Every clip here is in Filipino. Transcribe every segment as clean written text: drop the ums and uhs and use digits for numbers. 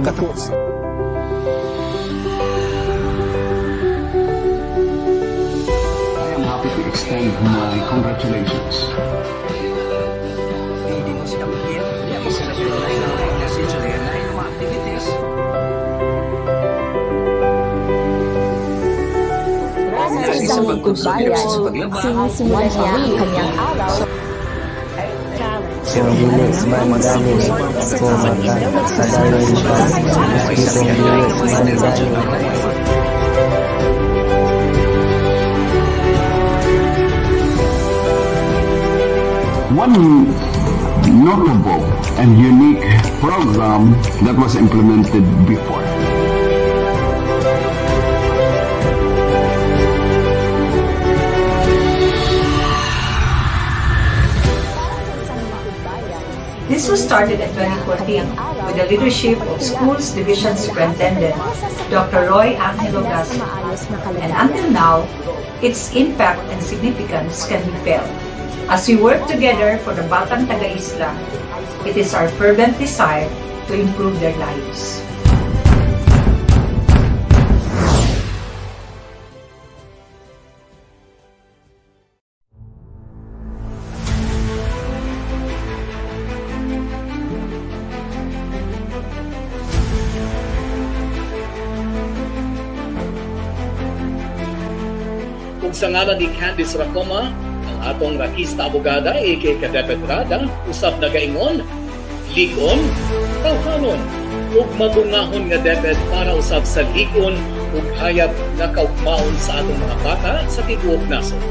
Nagkatapos. I am happy to extend my congratulations. Hindi mo sila bigyan. Hindi sila sulay ng sulay ng mga activities. Sa isang lingkod-bayan, sinisimulan niya ang kanyang araw Sa bilis, madami. Sa dahil pa, isang bilis, madami. One notable and unique program that was implemented before. This was started in 2014 with the leadership of Schools Division Superintendent Dr. Roy Angelo Gassi. And until now, its impact and significance can be felt. As we work together for the Batang Taga-Isla, it is our fervent desire to improve their lives. Ug sa ngalan ni Candice Racoma, ang atong rakista abogada, aka Kadepetrada, usap na gaingon, ligon, tawhanon, ug magungahon nga debet para usab sa ligon ug hayag na kaugmaon sa atong mga bata sa tibuok nasod.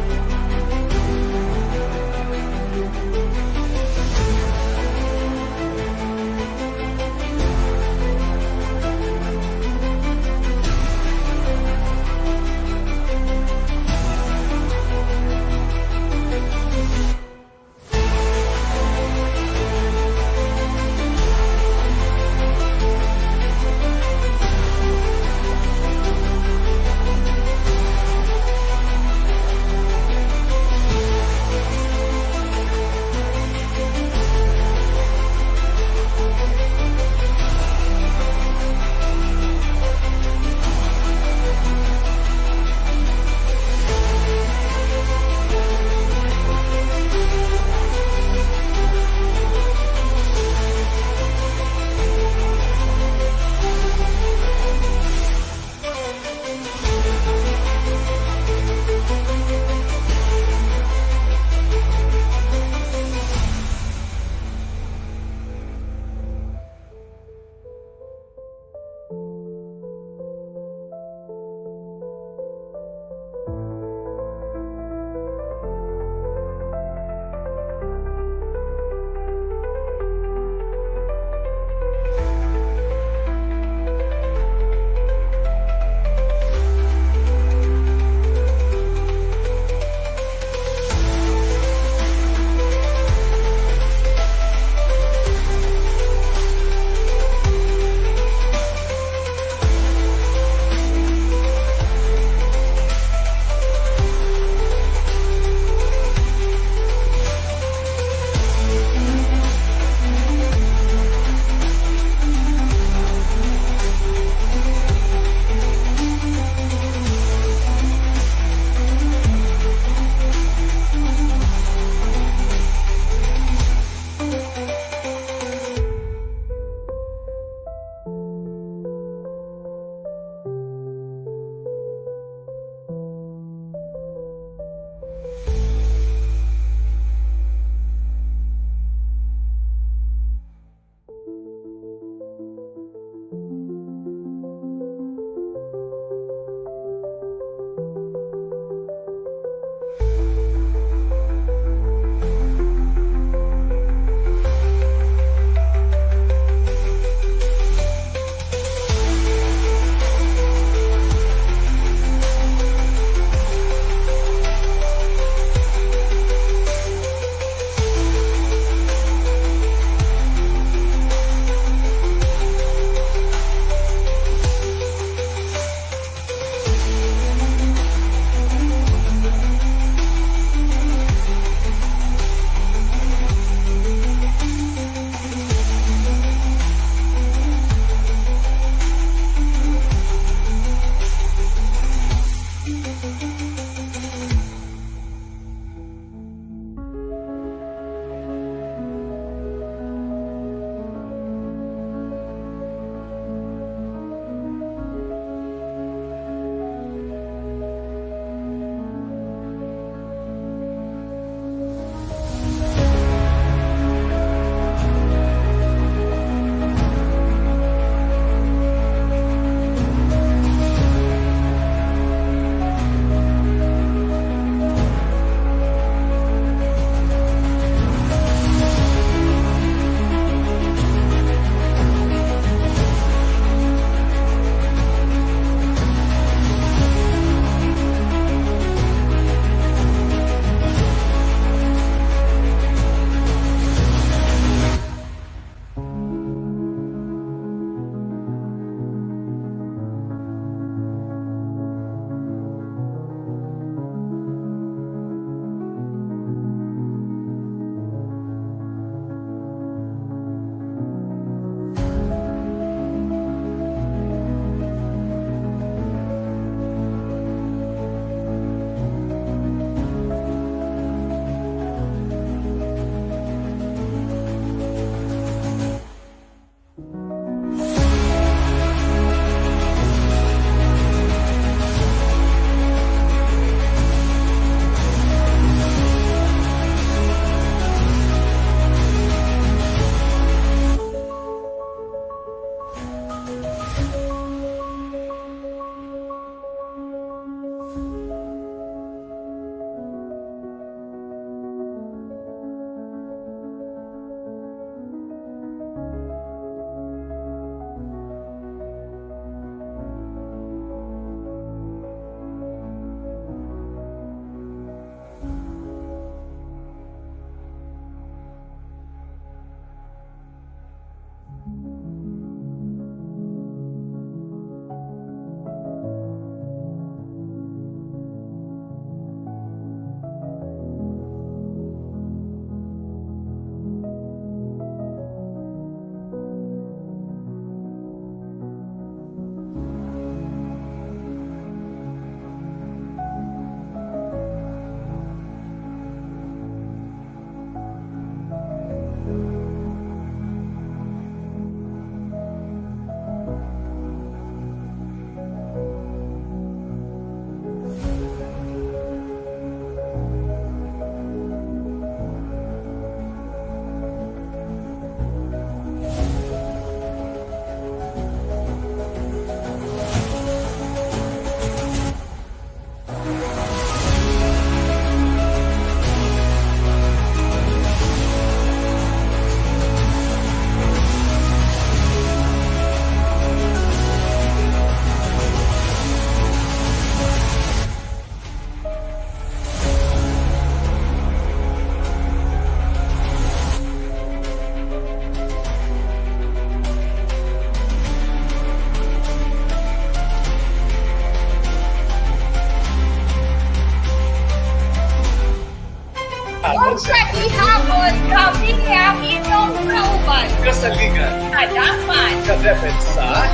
Tapos kami ang inyong kauban. Kasalingan. Kadapan. Kadepet sa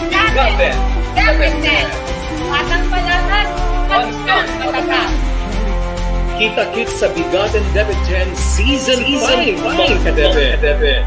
Dapat. Dapat din. Atang palahan. Hanggang matatas. Kita-kits sa Bigotten Debit Gen Season 5, mga kadepet.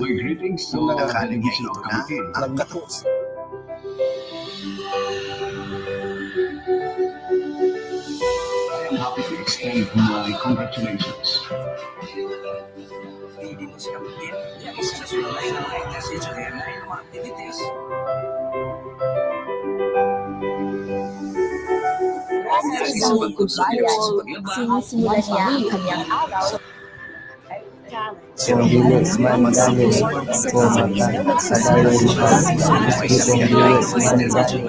My greetings to the division of Kamikin. I am happy to extend my congratulations. Hindi mo sila magiging. Yan isa sa sunay na mga message o yan ay mga activities. Sa isang lingkod bayan, sinisimulan niya ang kanyang araw Kung bilis man galing, kung matay sa galing siya, kung bilis man galing.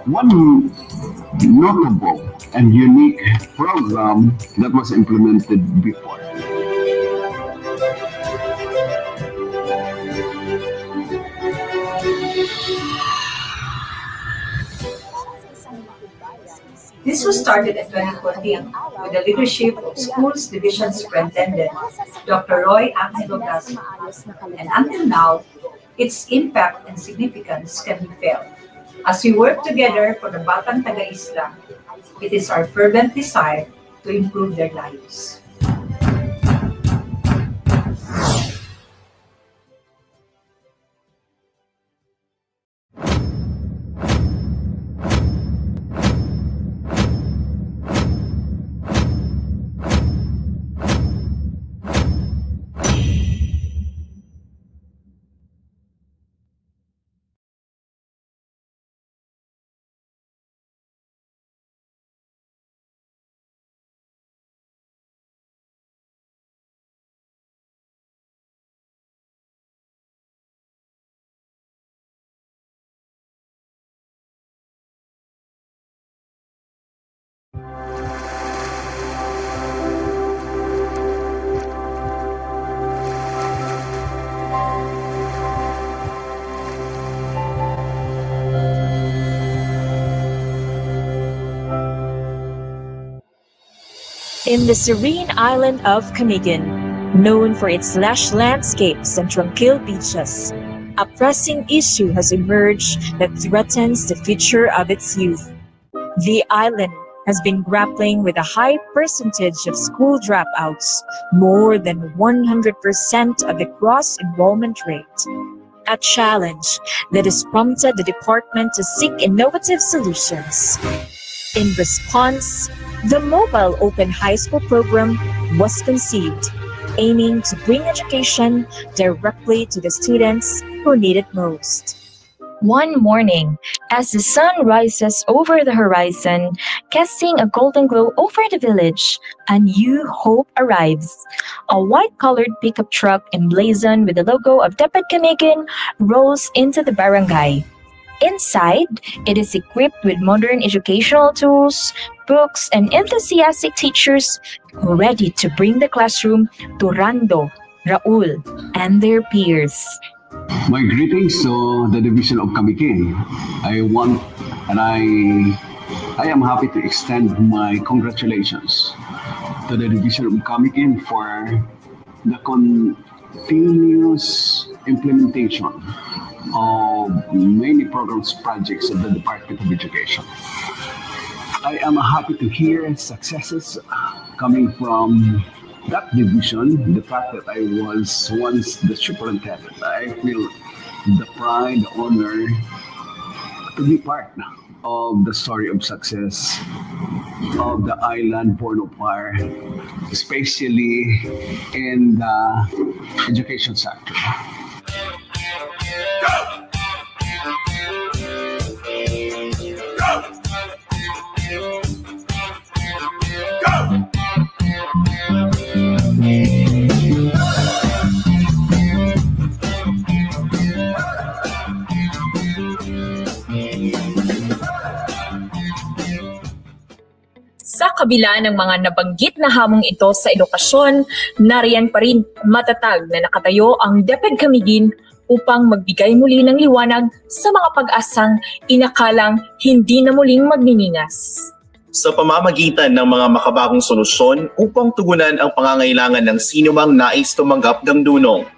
One notable and unique program that was implemented before. This was started in 2014 with the leadership of Schools Division Superintendent Dr. Roy Angelo Gasma, and until now, its impact and significance can be felt. As we work together for the Batang Taga-Isla, it is our fervent desire to improve their lives. In the serene island of Camiguin, known for its lush landscapes and tranquil beaches, a pressing issue has emerged that threatens the future of its youth. The island has been grappling with a high percentage of school dropouts, more than 100% of the gross enrollment rate. A challenge that has prompted the department to seek innovative solutions. In response, the Mobile Open High School program was conceived, aiming to bring education directly to the students who need it most. One morning, as the sun rises over the horizon, casting a golden glow over the village, a new hope arrives. A white-colored pickup truck emblazoned with the logo of Dapat Camiguin rolls into the barangay. Inside, it is equipped with modern educational tools, books, and enthusiastic teachers ready to bring the classroom to Rando, Raul, and their peers. My greetings to the division of Kamikin. I am happy to extend my congratulations to the division of Kamikin for the continuous implementation of many programs projects of the Department of Education. I am happy to hear successes coming from that division. The fact that I was once the superintendent, I feel the pride, the honor to be part of the story of success of the island Bornopar, especially in the education sector. Go! kabila ng mga nabanggit na hamong ito sa edukasyon, nariyan pa rin matatag na nakatayo ang DepEd Camiguin upang magbigay muli ng liwanag sa mga pag-asang inakalang hindi na muling magniningas. Sa pamamagitan ng mga makabagong solusyon upang tugunan ang pangangailangan ng sinumang nais tumanggap ng dunong.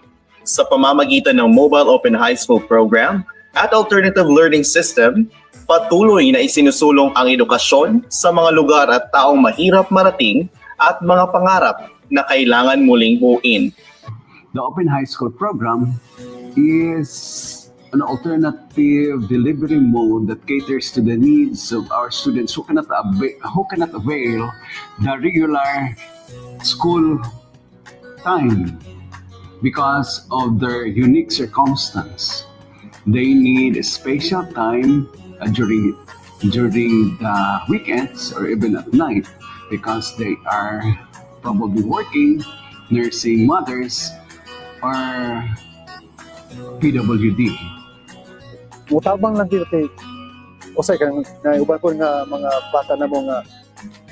Sa pamamagitan ng Mobile Open High School Program at Alternative Learning System, patuloy na isinusulong ang edukasyon sa mga lugar at taong mahirap marating at mga pangarap na kailangan muling buuin. The Open High School Program is an alternative delivery mode that caters to the needs of our students who cannot avail the regular school time because of their unique circumstance. They need a special time during the weekends or even at night because they are probably working, nursing mothers, or PWD. Mutabang lang dito kay usay kang uban ko nga mga bata na mo nga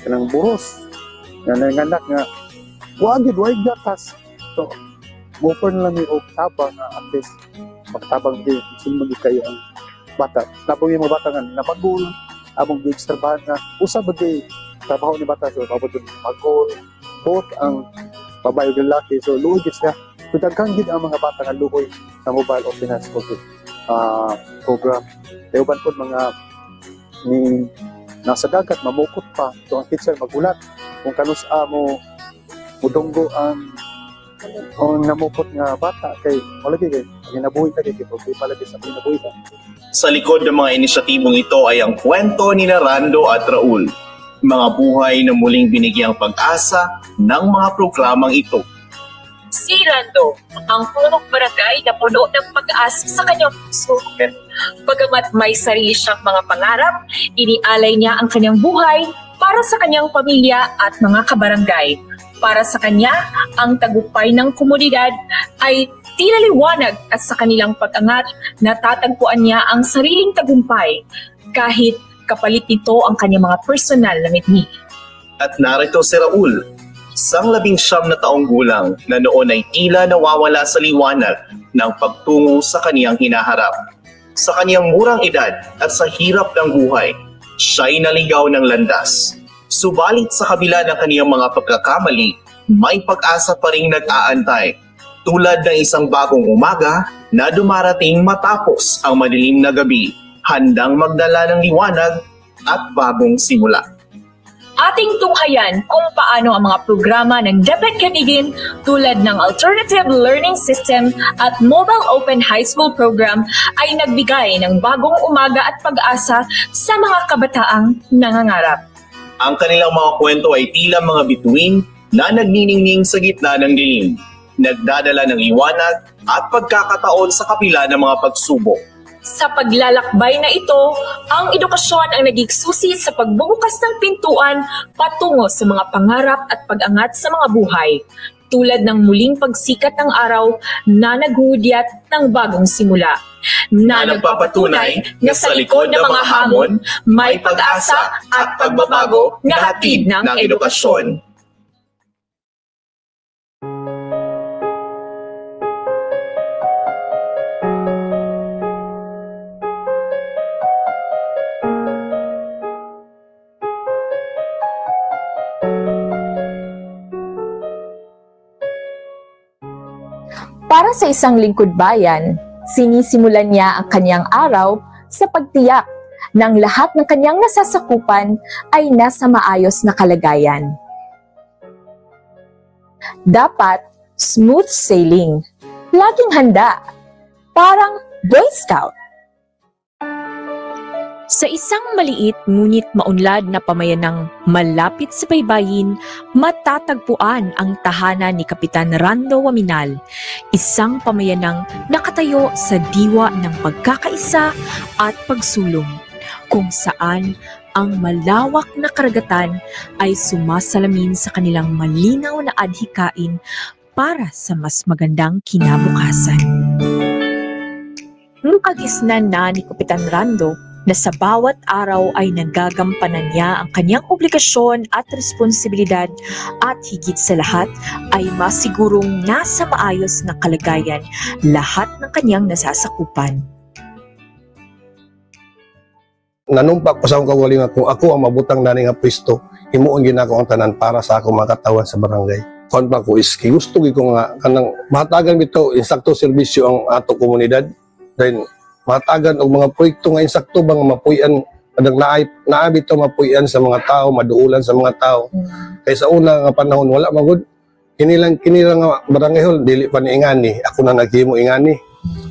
kanang buros nga nanganak nga wag gatas. So mupon lang ni og tabang nga at least magtabang di sino magikayo ang bata. Tapos yung mga bata nga napagul among giobserbahan nga usa bagay trabaho ni bata so mabot magul both ang babae ug lalaki so luoy siya. So daghang gid ang mga bata nga luoy sa Mobile Open High School program. Kaya uban po mga ni nasa dagat mamukot pa so ang teacher magulat kung kanus mo mudunggo ang namukot nga bata kay wala kay ginabuhi ka kay palagi sa pinabuhi ka. Sa likod ng mga inisyatibong ito ay ang kwento ni Rando at Raul, mga buhay na muling binigyang pag-asa ng mga programang ito. Si Rando, ang punong barangay na puno ng pag-asa sa kanyang puso. Bagamat may sarili siyang mga pangarap, inialay niya ang kanyang buhay para sa kanyang pamilya at mga kabarangay. Para sa kanya, ang tagumpay ng komunidad ay tila liwanag at sa kanilang pag-angat, natatagpuan niya ang sariling tagumpay kahit kapalit nito ang kanyang mga personal na mitni. At narito si Raul, isang 19 na taong gulang na noon ay tila nawawala sa liwanag ng pagtungo sa kaniyang hinaharap. Sa kaniyang murang edad at sa hirap ng buhay, siya'y naligaw ng landas. Subalit sa kabila ng kaniyang mga pagkakamali, may pag-asa pa ring nag-aantay. Tulad ng isang bagong umaga na dumarating matapos ang madilim na gabi, handang magdala ng liwanag at bagong simula. Ating tunghayan kung paano ang mga programa ng DepEd Camiguin tulad ng Alternative Learning System at Mobile Open High School Program ay nagbigay ng bagong umaga at pag-asa sa mga kabataang nangangarap. Ang kanilang mga kwento ay tila mga bituin na nagniningning sa gitna ng dilim, nagdadala ng liwanag at pagkakataon sa kabila ng mga pagsubok. Sa paglalakbay na ito, ang edukasyon ang naging susi sa pagbubukas ng pintuan patungo sa mga pangarap at pag-angat sa mga buhay, tulad ng muling pagsikat ng araw na naghuhudyat ng bagong simula, na nagpapatunay na sa likod ng mga hamon, may pag-asa at pagbabago na hatid ng edukasyon. Para sa isang lingkod bayan, sinisimulan niya ang kanyang araw sa pagtiyak ng lahat ng kanyang nasasakupan ay nasa maayos na kalagayan. Dapat smooth sailing, laging handa, parang Boy Scout. Sa isang maliit ngunit maunlad na pamayanang malapit sa baybayin, matatagpuan ang tahanan ni Kapitan Rando Waminal, isang pamayanang nakatayo sa diwa ng pagkakaisa at pagsulong, kung saan ang malawak na karagatan ay sumasalamin sa kanilang malinaw na adhikain para sa mas magandang kinabukasan. Nung kagisnan na ni Kapitan Rando, na sa bawat araw ay nagagampanan niya ang kanyang obligasyon at responsibilidad at higit sa lahat ay masigurong nasa maayos na kalagayan lahat ng kanyang nasasakupan. Nanumpak ko sa akong kaugalingon kung ako ang mabutang nani nga pwesto, himuon gyud ako ang tanan para sa ako makatawan sa barangay. Kon pa ko is gusto gyud ko nga kanang mahatagan bitaw insakto serbisyo ang ato komunidad. Then mahatagan og mga proyekto nga insakto bang mapuy-an kadang naay bitaw mapuy-an sa mga tao, maduulan sa mga tao. Kay sa una nga panahon wala magud kinilang nga barangay hall dili pa ni ingani, ako na naghimo ingani.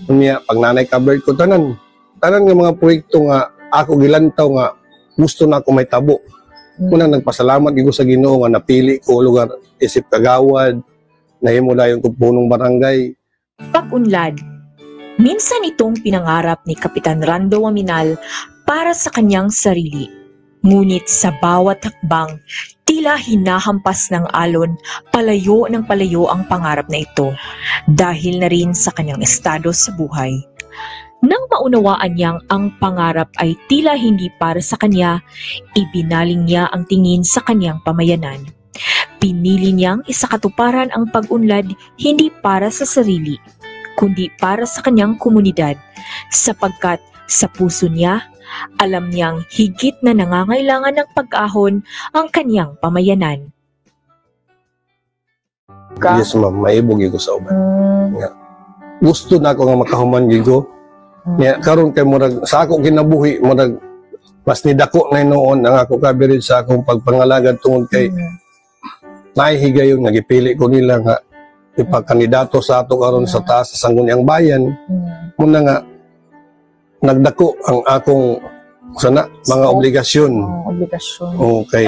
Unya pag nanay covered ko tanan nga mga proyekto nga ako gilantaw nga gusto na ako may tabo. Muna nagpasalamat ko sa Ginoo nga napili ko lugar isip kagawad, nahimo dayon ko punong barangay. Pag-unlad, minsan itong pinangarap ni Kapitan Rando Waminal para sa kanyang sarili. Ngunit sa bawat hakbang, tila hinahampas ng alon, palayo ng palayo ang pangarap na ito dahil na rin sa kanyang estado sa buhay. Nang maunawaan niyang ang pangarap ay tila hindi para sa kanya, ibinaling niya ang tingin sa kanyang pamayanan. Pinili niyang isakatuparan ang pag-unlad hindi para sa sarili, kundi para sa kanyang komunidad, sapagkat sa puso niya, alam niyang higit na nangangailangan ng pag-ahon ang kanyang pamayanan. Yes ma'am, maibog ko sa uban. Gusto na ako nga makahuman ko. Karon kay murag sa ako kinabuhi murag mas nidako na noon ang ako coverage sa akong pagpangalagad tungod kay nahihigayon nga gipili ko nila nga ipagkandidato sa ato karon sa taas sa Sangguniang Bayan. Muna nga nagdako ang akong sana mga obligasyon. Okay.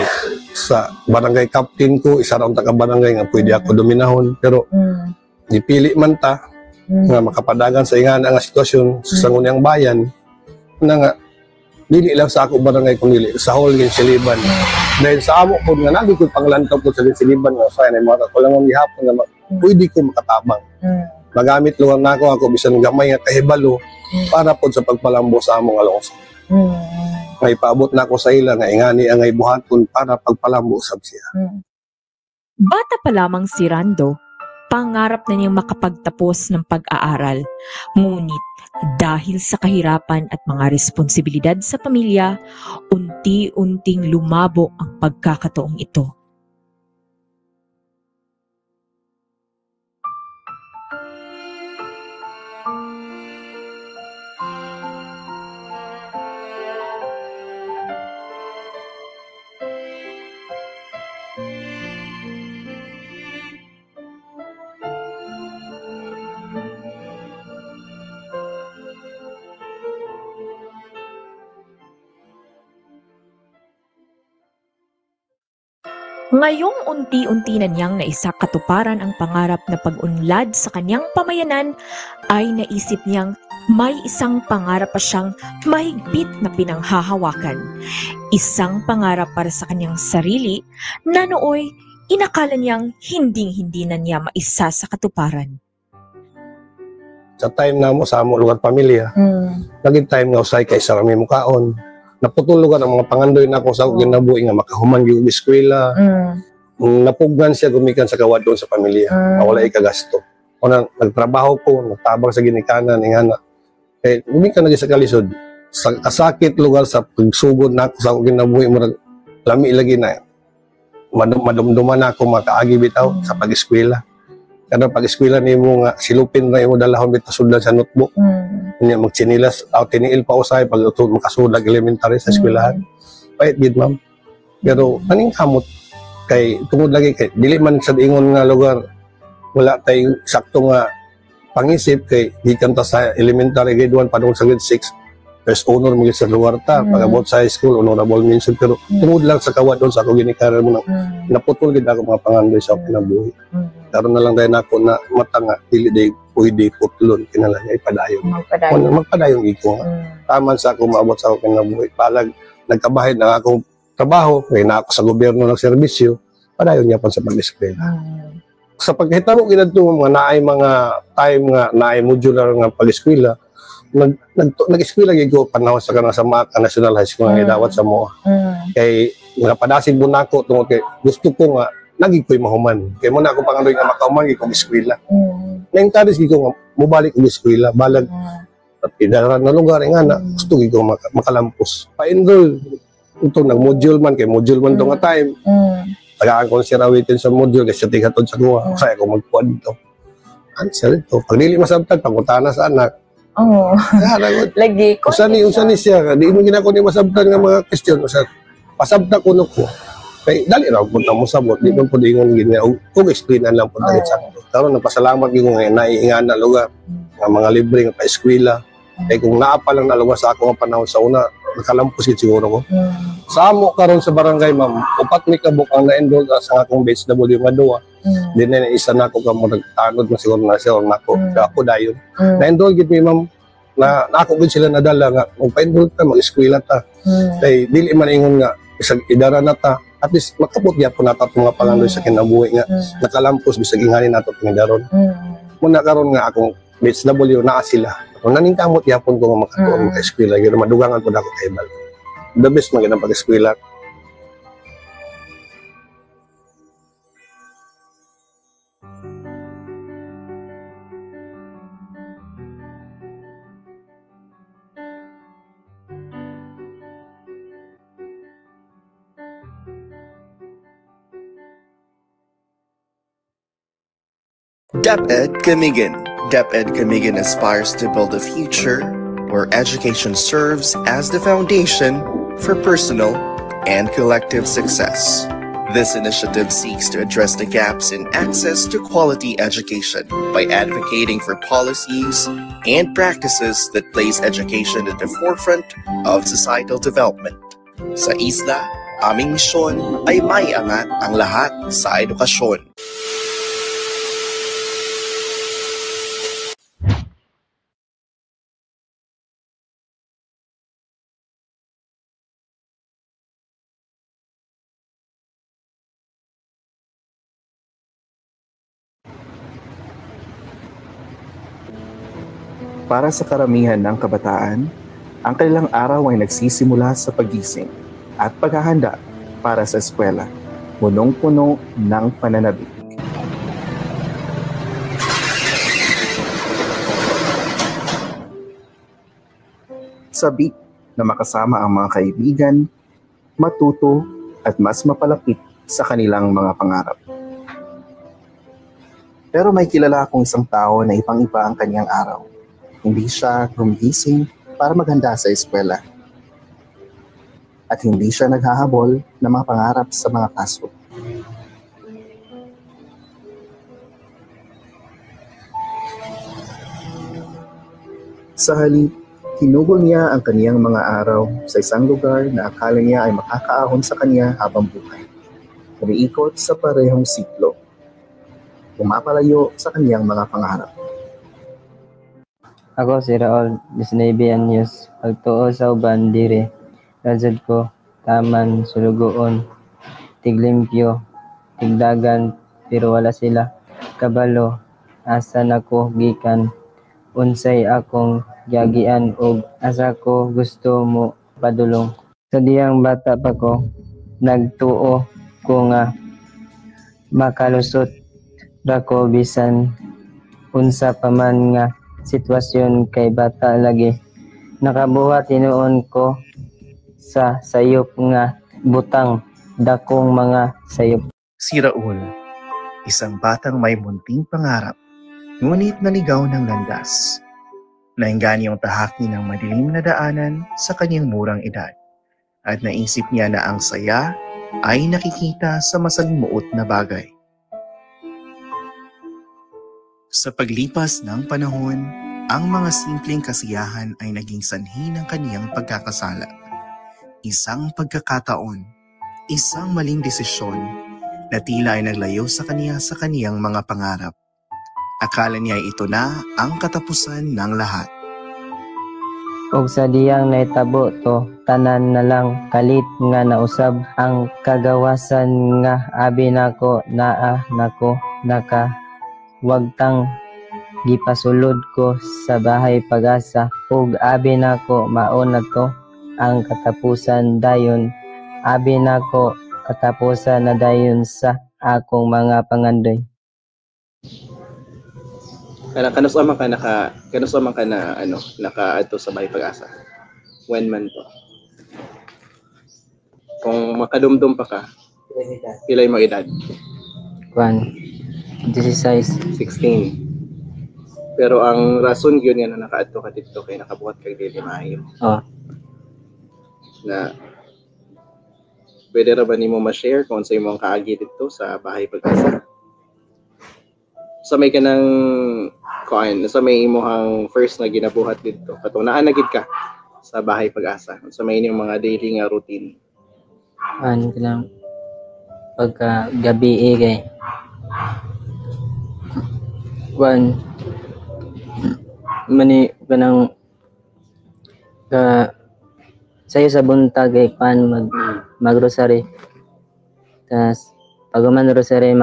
Sa barangay captain ko, isa raw taga barangay nga pwede ako dominahon pero dipili man ta nga makapadagan sa ingana nga sitwasyon sa Sangguniang Bayan na nga dili lang sa ako barangay kundi sa whole Siliban. Dahil sa amo po nga naging ko panglantaw po sa Siliban nga sa inay mga kakulangan gihapon nga pwede ko makatabang. Magamit lugar na ako bisan gamay nga kahibalo para po sa pagpalambo sa among alonso. May paabot na ako sa ila nga ingani ang buhaton para pagpalambo sab siya. Bata pa lamang si Rando, pangarap na niyang makapagtapos ng pag-aaral. Ngunit dahil sa kahirapan at mga responsibilidad sa pamilya, unti-unting lumabo ang pagkakataong ito. Ngayong unti-unti na niyang naisakatuparan ang pangarap na pag-unlad sa kanyang pamayanan, ay naisip niyang may isang pangarap pa siyang mahigpit na pinanghahawakan. Isang pangarap para sa kanyang sarili na nooy inakala niyang hinding-hindi na niya maisa sa katuparan. Sa time na mo sa among lugar pamilya, naging time na usay kay sa kami mukaon. Naputulugan ang mga pangandoy na ako sa kinabuhi nga makahuman yung eskwela. Napugnan siya gumikan sa kawadon sa pamilya. Wala ikagasto. O nagtrabaho ko, nagtabang sa ginikanan, ingana. Eh, gumikan lagi sa kalisod. Sa kasakit lugar sa pagsugod na ako sa kinabuhi, lami lagi na. Madumduman na ako makaagi bitaw sa pag-eskwela. Kada pag-eskwela ni mo nga silupin na imo dalahon bitaw sudan sa notebook. Nya magchinilas aw tiniil pa usay pag makasudag elementary sa eskwelahan. Pait gid ma'am. Pero aning kamot kay tungod lagi kay dili man sa ingon nga lugar wala tay sakto nga pangisip kay gikan ta sa elementary grade 1 padung sa grade 6. First honor mo sa lugar ta pag-abot sa high school honorable mention pero tungod lang sa kawadon sa ako ginikaran mo naputol gid ako mga pangandoy sa kinabuhi. Karon na lang dahil ako na mata nga dili day pwede putlon kinala ay padayon. Magpadayon iko nga. Taman sa ako maabot sa ako kinabuhi. Palag nagkabahid na akong trabaho, kay na ako sa gobyerno ng serbisyo, padayon niya pa sa pag-eskwela. Sa paghitabo ginadto mga naay mga time nga naay modular nga pag-eskwela, nag-eskwela gyud ko panahon sa kanang sa Maka National High School nga dawat sa mo. Kay napadasin mo nako tungod kay gusto ko nga nagig ko'y mahuman. Kay mo na ako pangandoy nga makahuman gyud ko eskwela. Na-encourage gyud ko nga mobalik og eskwela balag at idaran na lugar nga na gusto gyud ko makalampos. Pa-enroll ito nag-module man kay module man to nga time. Tagaan ko si Rawitin sa module kasi tigatod sa kuha. Kaya ko magpuan dito. Answer ito. Pag dili masabtag, pangutana sa anak. Lagi ko. Usan ni siya. Di mo ginako ni masabtag nga mga question. Pasabtag ko no ko. Kaya dali raw punta mo sabot. Di mo po di ngon gina. Kung explainan lang po dali sa ako. Karon nagpasalamat ko nga naiingan na lugar. Nga mga libre nga pa-eskwela. Kaya kung naapa lang na lugar sa ako nga panahon sa una, nakalampos yun siguro ko. Sa amo karon sa barangay, ma'am, upat may kabuk ang na-enroll sa akong BHW nga duwa. Din na isa na ako kamo nagtanod na siguro na siya na ako. Ako dayon. Na-enroll gid mi, ma'am, na ako gid sila nadala nga kung pa-enroll ka mag-eskwela ta. Kay dili man ingon nga isang idara na ta. At least makapot gyapon nata nga pangandoy sa kinabuhi nga nakalampos bisag ingani nato pingaron. Muna karon nga akong BHW naa sila. Kung naningkamot yapon ko nga makatuon sa eskwela, yun madugangan po na ako kay Bal. The best magandang pag-eskwela. DepEd Camiguin. DepEd Camiguin aspires to build a future where education serves as the foundation for personal and collective success. This initiative seeks to address the gaps in access to quality education by advocating for policies and practices that place education at the forefront of societal development. Sa isla, aming misyon ay maiangat ang lahat sa edukasyon. Para sa karamihan ng kabataan, ang kanilang araw ay nagsisimula sa pagising at paghahanda para sa eskwela, punong-puno ng pananabik. Sabik na makasama ang mga kaibigan, matuto at mas mapalapit sa kanilang mga pangarap. Pero may kilala akong isang tao na ipang-iba ang kanyang araw. Hindi siya gumigising para maghanda sa eskwela. At hindi siya naghahabol ng mga pangarap sa mga kaso. Sa halip, hinugol niya ang kaniyang mga araw sa isang lugar na akala niya ay makakaahon sa kanya habang buhay. Umiikot sa parehong siklo. Pumapalayo sa kaniyang mga pangarap. Ako si Raul, 19 anyos, pagtuo sa uban dire. Razad ko, taman, sulugoon, tiglimpyo, tigdagan, pero wala sila. Kabalo, asa nako gikan, unsay akong giagian og asa ko gusto mo padulong. Sa diyang bata pa ko, nagtuo ko nga makalusot ra ko bisan unsa pa man nga sitwasyon kay bata lagi. Nakabuhat tinuon ko sa sayop nga butang dakong mga sayop. Si Raul, isang batang may munting pangarap, ngunit naligaw ng landas. Nainggani ang tahaki ng madilim na daanan sa kanyang murang edad at naisip niya na ang saya ay nakikita sa masalimuot na bagay. Sa paglipas ng panahon, ang mga simpleng kasiyahan ay naging sanhi ng kaniyang pagkakasala. Isang pagkakataon, isang maling desisyon na tila ay naglayo sa kaniya sa kaniyang mga pangarap. Akala niya ito na ang katapusan ng lahat. Og sa diyang naitabo to, tanan na lang kalit nga nausab ang kagawasan nga abi nako naa nako naka wagtang gipasulod ko sa bahay pag-asa ug abi nako mao na to ang katapusan dayon. Abi nako katapusan na dayon sa akong mga pangandoy. Kanusama ka na naka-adto sa bahay pag-asa. When man to? Kung makadumdum pa ka, pilay mo edad? 16. Pero ang rason yun yan na naka-adto ka dito kay nakabuhat kay dili maayo. Na pwede ra ba nimo ma-share kung sa imong kaagi dito sa bahay pag-asa? Sa may kanang sa may imong first na ginabuhat dito katong naa na gid ka sa bahay pag-asa. Sa may inyong mga daily nga routine. Kanang pagka gabi kay mani kanang sayo sa buntag kay mag-rosary. Tas pag man rosary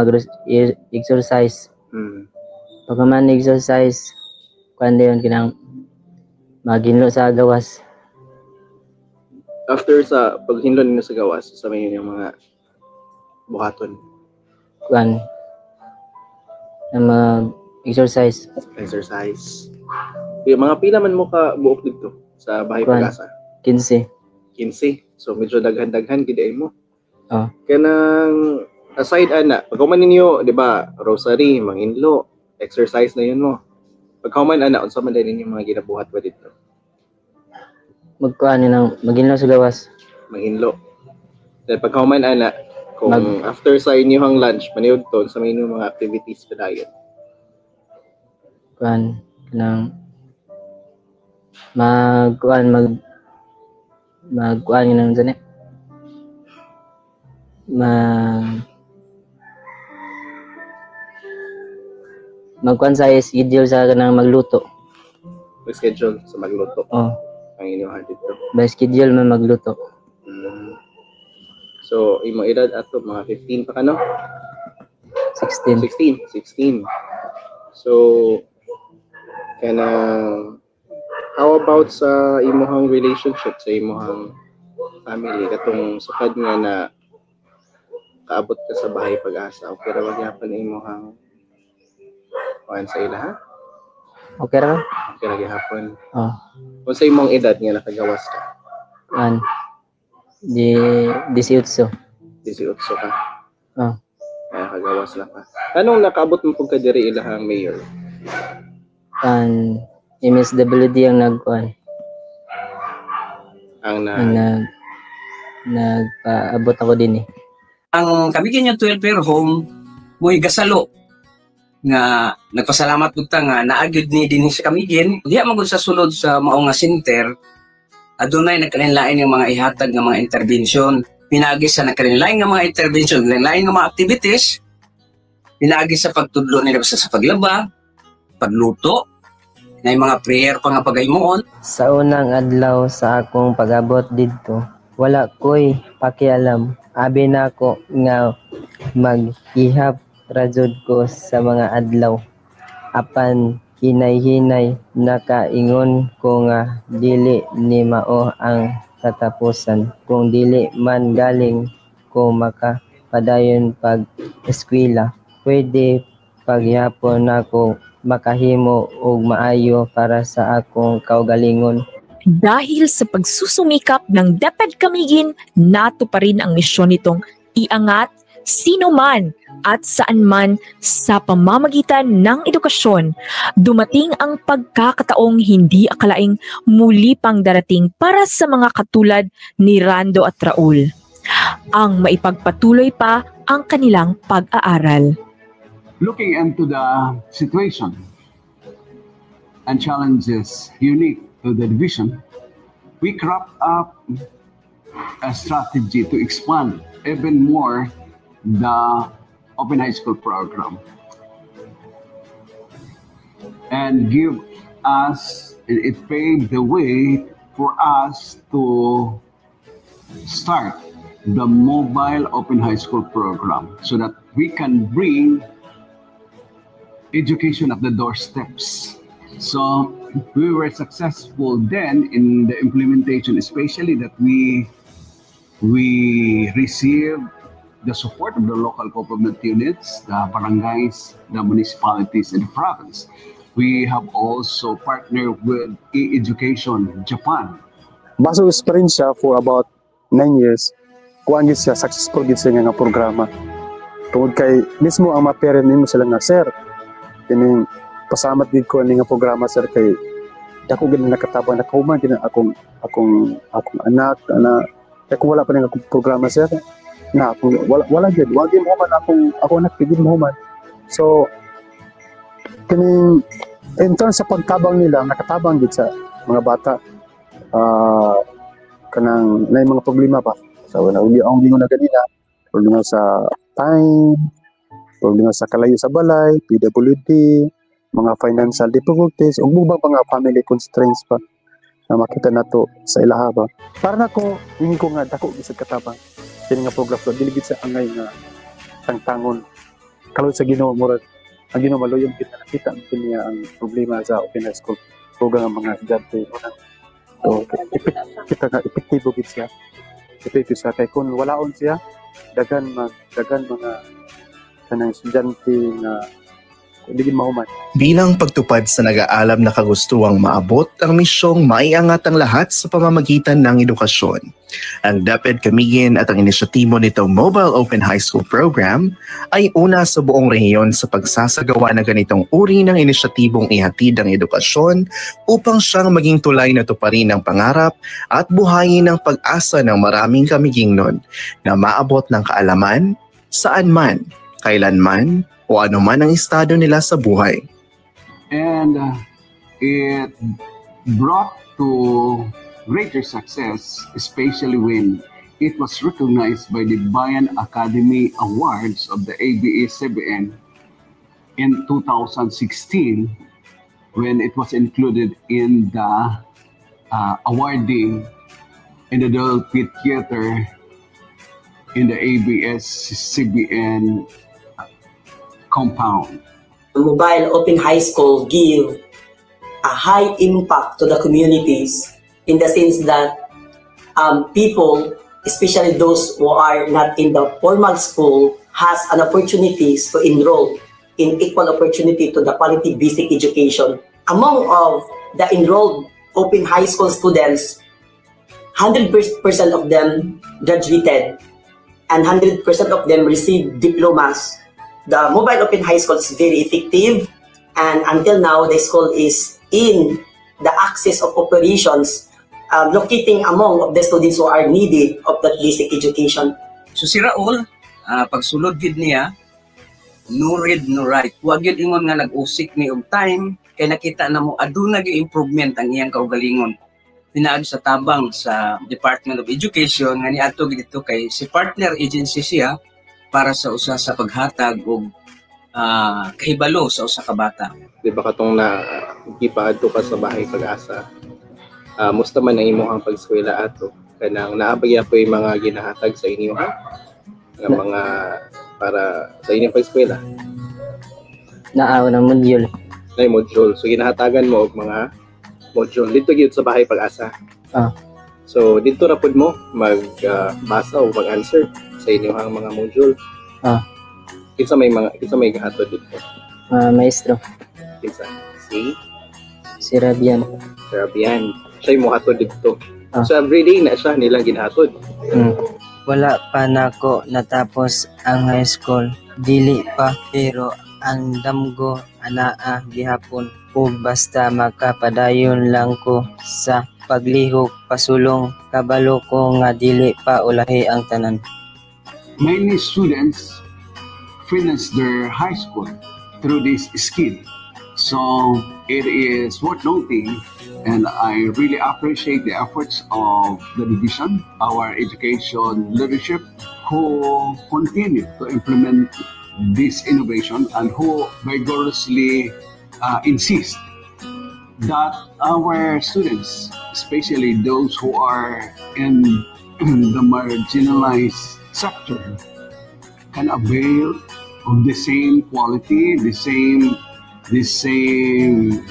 exercise. Pag man exercise diyon kinang maginlo sa gawas. After sa paghinlo ninyo sa gawas, sa may yung mga buhaton. Na mag-exercise. Yung mga pila man mo ka buok dito sa bahay pag-asa? 15. So medyo daghan-daghan gid mo. Oh. Kanang aside ana, pag man ninyo, di ba, rosary, manghinlo, exercise na yun mo. Pag man ana, unsa man din ninyo mga ginabuhat ba dito? Maghinlo sa gawas. Manghinlo. Then pag man ana, kung after sa inyong lunch, maniud to sa may mga activities pa dayon. magkuan sa schedule sa kanang magluto. Schedule sa magluto. Ang inyong dito. By schedule man magluto. So, imong edad ato mga 15 pa kano? 16. So, how about sa imong relationship sa imong family katong sukad nga na kaabot ka sa bahay pag-asa? Okay ra ba gyapon imong sa ila ha? Okay ra? Okay ra gyapon. Kung sa imong edad nga nakagawas ka? 18 ka? Kaya kagawas na ka. Anong nakaabot mo pagka diri ilahang mayor? MSWD ang nagkuan. Nagpaabot ako din eh. Ang Camiguin yung 12-year home, mo'y gasalo nga nagpasalamat po nga naagyod ni din sa Camiguin. Diya magod sa sulod sa mao nga center, adunay nagkalinlain yung mga ihatag ng mga intervention. Pinagis sa nagkalinlain ng mga intervention, nagkalinlain ng mga activities, pinagis sa pagtudlo nila sa paglaba, pagluto, na yung mga prayer pa nga pagaymoon. Sa unang adlaw sa akong pag-abot dito, wala ko'y pakialam. Abi na ako nga mag-ihap rajod ko sa mga adlaw. Apan hinay-hinay nakaingon ko nga dili ni mao ang katapusan. Kung dili man galing ko makapadayon pag-eskwela, pwede paghapon ako makahimo og maayo para sa akong kaugalingon. Dahil sa pagsusumikap ng DepEd Camiguin, nato pa rin ang misyon nitong iangat sino man at saan man sa pamamagitan ng edukasyon. Dumating ang pagkakataong hindi akalaing muli pang darating para sa mga katulad ni Rando at Raul. Ang maipagpatuloy pa ang kanilang pag-aaral. Looking into the situation and challenges unique to the division, we cropped up a strategy to expand even more the Open High School program and give us, it paved the way for us to start the mobile Open High School program so that we can bring education at the doorsteps. So we were successful then in the implementation, especially that we received the support of the local government units, the barangays, the municipalities in the province. We have also partnered with e-education Japan. Baso experience siya for about 9 years. Kuan gid siya, successful gid siya nga programa. Tungod kay mismo ang ma-parent nimo sila nga, sir, kining pasamat gid ko ni nga programa, sir, kay dako gid nakatabang nakahuman gid akong anak kay kung wala pa ning akong programa, sir, na akong wala gid mo man ako anak gid mo man. So kining in terms sa pagtabang nila, nakatabang gid sa mga bata. Kanang na mga problema pa. So ang lingon na ganina, problema sa time, problema sa kalayo sa balay, PWD, mga financial difficulties, ug mga family constraints pa na makita nato sa ilaha ba. Para nako, ingin ko nga dako bisag katabang kini nga program so dili gid sa angay nga tangtangon. Kalod sa Ginoo murag ang Ginoo maluyong kita nakita niya ang problema sa open high school program ng mga estudyante. So, kita nga epektibo gid siya. Epektibo siya kay kung walaon siya, dagan mga kanang estudyante na hindi mahuman. Bilang pagtupad sa nag-aalam na kagustuang maabot ang misyong maiangat ang lahat sa pamamagitan ng edukasyon. Ang DepEd Camiguin at ang inisyatibo nitong Mobile Open High School Program ay una sa buong rehiyon sa pagsasagawa ng ganitong uri ng inisyatibong ihatid ang edukasyon upang siyang maging tulay na tuparin ang pangarap at buhayin ang pag-asa ng maraming Camiguingnon na maabot ng kaalaman saan man, kailanman, o anuman ang estado nila sa buhay. And it brought to greater success, especially when it was recognized by the Bayan Academy Awards of the ABS-CBN in 2016 when it was included in the awarding in the Dolphy Theater in the ABS-CBN compound. Mobile Open High School give a high impact to the communities in the sense that people, especially those who are not in the formal school, has an opportunities to enroll in equal opportunity to the quality basic education. Among of the enrolled open high school students, 100% of them graduated and 100% of them received diplomas. The Mobile Open High School is very effective, and until now, the school is in the axis of operations, locating among of the students who are needed of that basic education. So si Raul, pagsulod gid niya, no read, no write. Huwag yun ingon nga nag-usik ni og time, kay nakita na mo, aduna gyud improvement ang iyang kaugalingon. Tinaag sa tabang sa Department of Education, nga niadto dito kay si partner agency siya, para sa usa sa paghatag og kahibalo sa usa ka bata. Di ba katong na gipaadto ka sa bahay pag-asa? Musta man ang imong pag-eskwela ato? Kanang naabagya po yung mga ginahatag sa inyo ha? Ng mga para sa inyong pag-eskwela? Naaw na module. Na module. So ginahatagan mo og mga module dito gyud sa bahay pag-asa. So dito ra pud mo magbasa o mag-answer sa inyong mga module. Kinsa may gahatod dito? Maestro. Kinsa? Si Rabian. Si Rabian. Siya mo hatod dito. So everyday na siya nilang ginahatod. Wala pa nako natapos ang high school. Dili pa pero ang damgo anaa gihapon ug basta makapadayon lang ko sa paglihok pasulong kabalo ko nga dili pa ulahi ang tanan. Many students finish their high school through this scheme. So it is worth noting, and I really appreciate the efforts of the division, our education leadership, who continue to implement this innovation and who vigorously insist that our students, especially those who are in the marginalized sector, can avail of the same quality, the same these same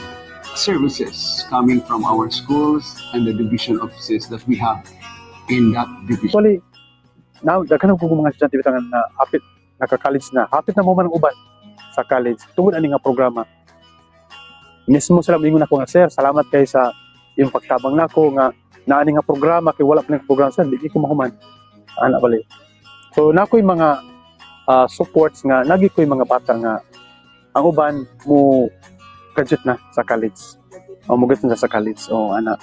services coming from our schools and the division offices that we have in that division. Actually, now, daghan ko mga estudyante bitangan na hapit naka-college na. Hapit na mo man ang uban sa college. Tungod ani nga programa. Mismo sila mingon ako nga, sir, salamat kay sa yung pagtabang nako nga naani nga programa kay wala pa ning programa sir, di ko mahuman. Ana bali. So nakoy mga supports nga nagi koy mga bata nga ang uban mo graduate na sa college. O mo na sa college. O ana.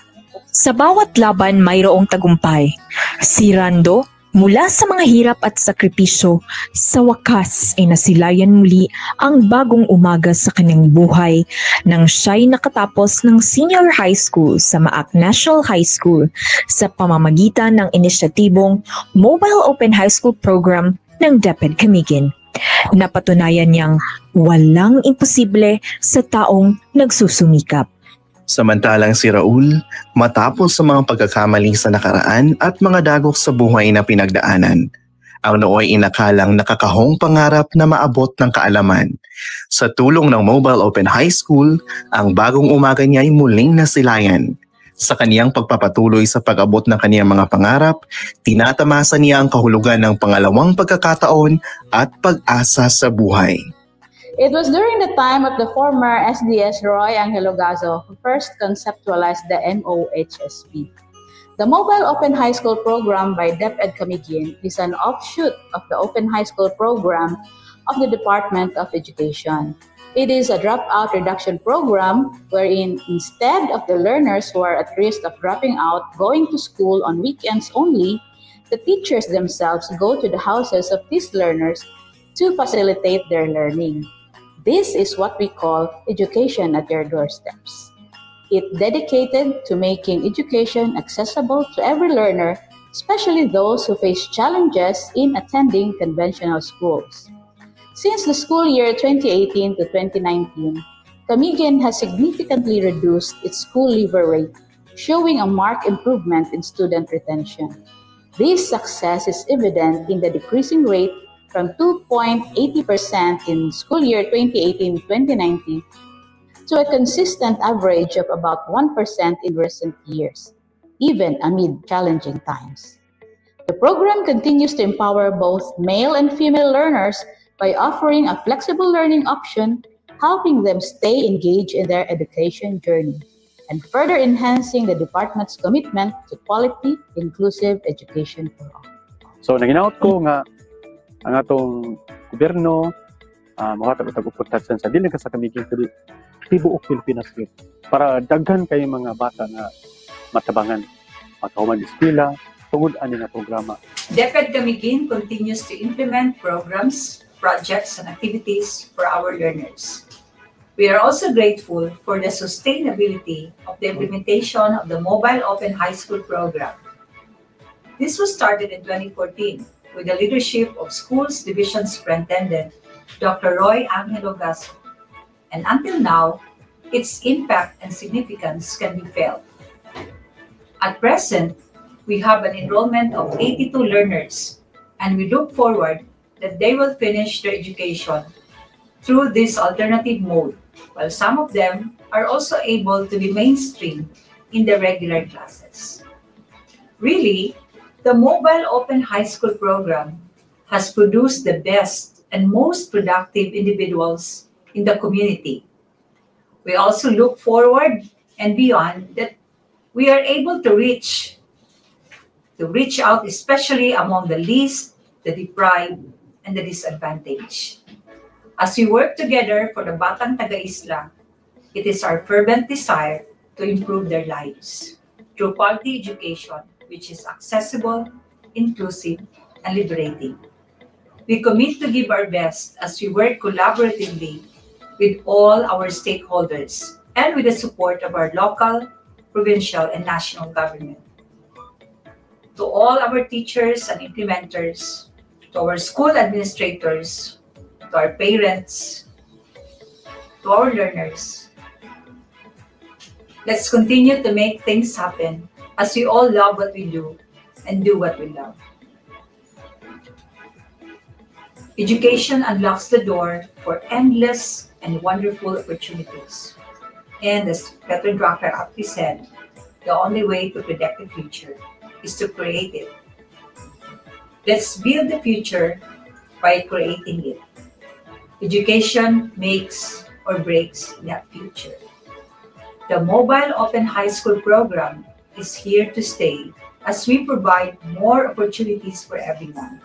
Sa bawat laban mayroong tagumpay. Si Rando, mula sa mga hirap at sakripisyo, sa wakas ay nasilayan muli ang bagong umaga sa kanyang buhay nang siya'y nakatapos ng senior high school sa Maak National High School sa pamamagitan ng inisyatibong Mobile Open High School Program ng DepEd Camiguin. Napatunayan niyang walang imposible sa taong nagsusumikap. Samantalang si Raul, matapos sa mga pagkakamali sa nakaraan at mga dagok sa buhay na pinagdaanan, ang nooy inakalang nakakahong pangarap na maabot ng kaalaman. Sa tulong ng Mobile Open High School, ang bagong umaga niya ay muling nasilayan. Sa kaniyang pagpapatuloy sa pag-abot ng kaniyang mga pangarap, tinatamasa niya ang kahulugan ng pangalawang pagkakataon at pag-asa sa buhay. It was during the time of the former SDS Roy Angelo Gazo who first conceptualized the MOHSP. The Mobile Open High School Program by DepEd Camiguin is an offshoot of the Open High School Program of the Department of Education. It is a dropout reduction program wherein instead of the learners who are at risk of dropping out going to school on weekends only, the teachers themselves go to the houses of these learners to facilitate their learning. This is what we call education at your doorsteps. It's dedicated to making education accessible to every learner, especially those who face challenges in attending conventional schools. Since the school year 2018 to 2019, Camiguin has significantly reduced its school leaver rate, showing a marked improvement in student retention. This success is evident in the decreasing rate from 2.80% in school year 2018-2019 to a consistent average of about 1% in recent years, even amid challenging times. The program continues to empower both male and female learners by offering a flexible learning option, helping them stay engaged in their education journey, and further enhancing the department's commitment to quality, inclusive education for all. So, naginaot ko nga ang atong gobyerno makatag uportasyon sa dili ka sa Camiguin kundi tibuok Pilipinas yun para daghan kay mga bata na matabangan makahuman eskwela tungod ani nga programa. DepEd Camiguin continues to implement programs, projects, and activities for our learners. We are also grateful for the sustainability of the implementation of the Mobile Open High School Program. This was started in 2014 with the leadership of Schools Division Superintendent Dr. Roy Angelo Gazo. And until now, its impact and significance can be felt. At present, we have an enrollment of 82 learners, and we look forward that they will finish their education through this alternative mode, while some of them are also able to be mainstream in the regular classes. Really, the Mobile Open High School Program has produced the best and most productive individuals in the community. We also look forward and beyond that we are able to reach out especially among the least, the deprived, and the disadvantaged. As we work together for the Batang Taga-Isla, it is our fervent desire to improve their lives through quality education, which is accessible, inclusive, and liberating. We commit to give our best as we work collaboratively with all our stakeholders and with the support of our local, provincial, and national government. To all our teachers and implementers, to our school administrators, to our parents, to our learners, let's continue to make things happen as we all love what we do and do what we love. Education unlocks the door for endless and wonderful opportunities. And as Petro Drucker aptly said, the only way to predict the future is to create it. Let's build the future by creating it. Education makes or breaks that future. The Mobile Open High School program is here to stay as we provide more opportunities for everyone.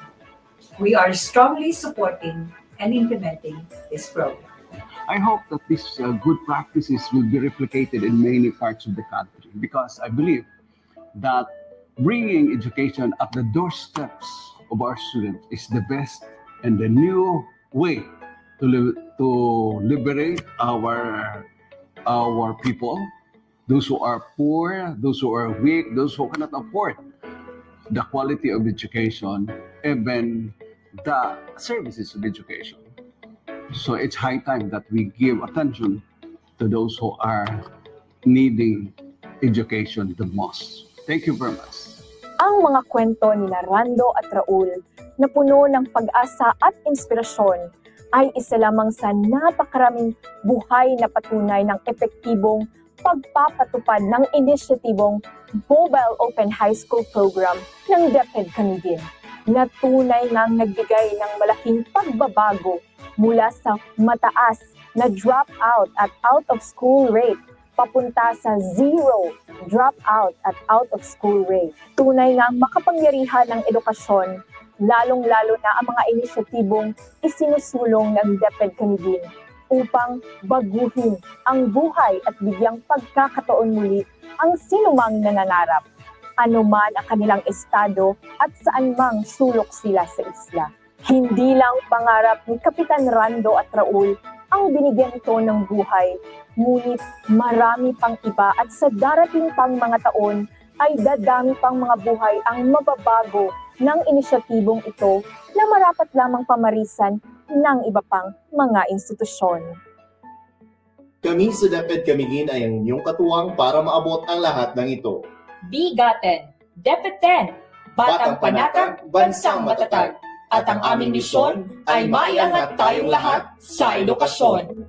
We are strongly supporting and implementing this program. I hope that these good practices will be replicated in many parts of the country, because I believe that bringing education at the doorsteps of our students is the best and the new way to liberate our people, those who are poor, those who are weak, those who cannot afford the quality of education, even the services of education. So it's high time that we give attention to those who are needing education the most. Thank you very much. Ang mga kwento ni Rando at Raul na puno ng pag-asa at inspirasyon ay isa lamang sa napakaraming buhay na patunay ng epektibong pagpapatupad ng inisyatibong Mobile Open High School Program ng DepEd Camiguin na tunay ngang nagbigay ng malaking pagbabago mula sa mataas na dropout at out-of-school rate papunta sa zero dropout at out-of-school rate. Tunay ngang makapangyarihan ng edukasyon, lalong-lalo na ang mga inisyatibong isinusulong ng DepEd Camiguin upang baguhin ang buhay at bigyang pagkakataon muli ang sinumang nangangarap, anuman ang kanilang estado at saan mang sulok sila sa isla. Hindi lang pangarap ni Kapitan Rando at Raul ang binigyan ito ng buhay, ngunit marami pang iba at sa darating pang mga taon ay dadami pang mga buhay ang mababago ng inisyatibong ito na marapat lamang pamarisan ng iba pang mga institusyon. Kami sa DepEd Camiguin ay ang inyong katuwang para maabot ang lahat ng ito. Bigatin, DepEd 10, Batang Panatag, Bansang Matatag. At ang aming misyon ay maiangat tayong lahat sa edukasyon.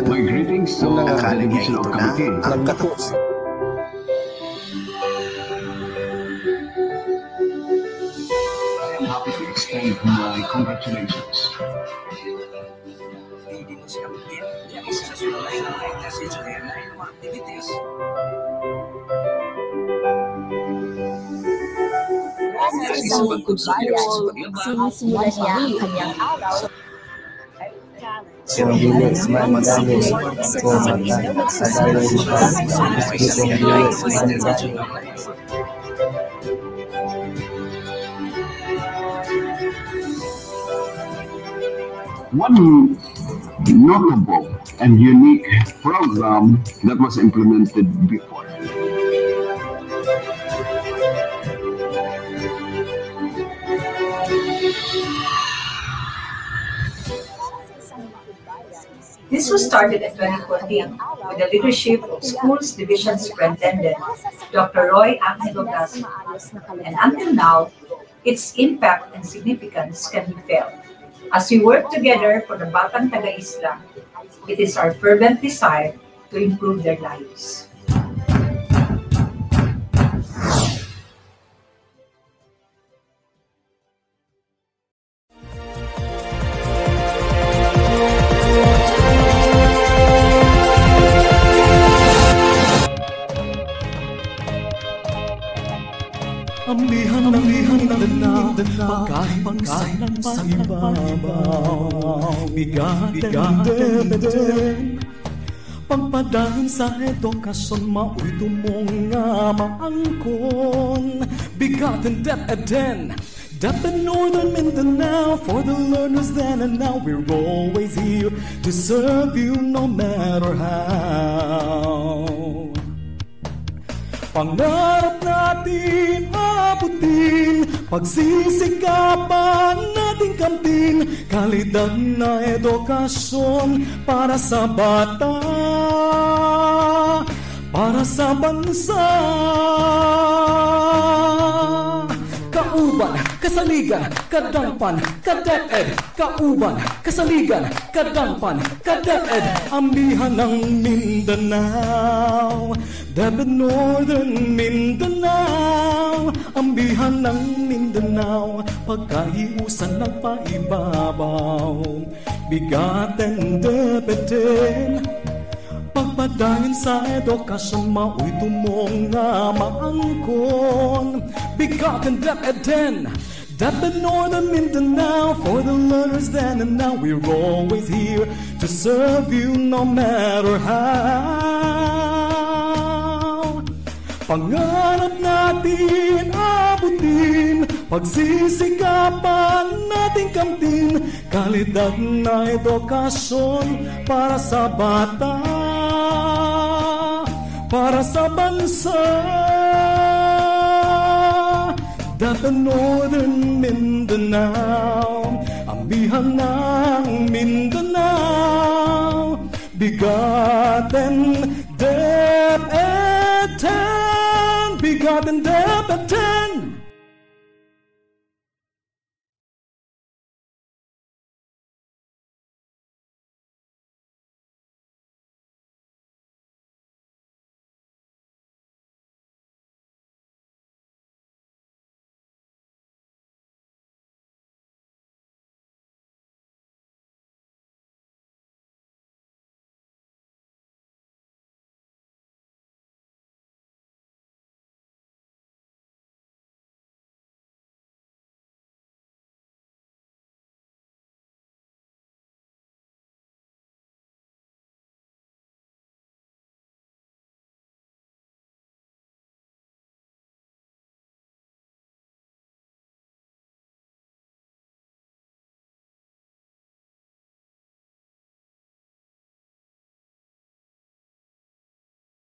My greetings to the Division of Camiguin. Ang katapos. I am happy to extend my congratulations. Sa isang pagkudbayan, sinisimula niya ang kanyang araw Sa bilis mandali ko mata sa dalay pa isipong bilis mandali. One notable and unique program that was implemented before. This was started in 2014 with the leadership of Schools Division Superintendent Dr. Roy Angelo Gasco, and until now, its impact and significance can be felt. As we work together for the Batang Taga-Isla, it is our fervent desire to improve their lives. Ambihan ng Mindanao, pagkahinsay ng maibabaw, bigat ng DepEd. Pagpadayon sa edukasyon, mao'y tumong nga maangkon, bigat ng DepEd. DepEd Northern Mindanao, for the learners then and now, we're always here to serve you no matter how. Pangarap natin abutin, pagsisikapan nating kamtin, kalidad na edukasyon para sa bata, para sa bansa. Kauban, kasaligan, kadangpan, ka-DepEd. Kauban, kasaligan, kadangpan, ka-DepEd. Ambihan ng Mindanao, DepEd Northern Mindanao. Ambihan ng Mindanao, pagkahiusan ng paibabaw, bigatin DepEd. Pagpadayon sa edukasyon, mao'y tumong nga maangkon, bigatin DepEd. DepEd Northern Mindanao, for the learners then and now, we're always here to serve you no matter how. Pangarap natin abutin, pagsisikapan nating kamtin, kalidad na edukasyon para sa bata, para sa bansa. DepEd Northern Mindanao, ambihan ng Mindanao, bigatin DepEd, bigatin DepEd.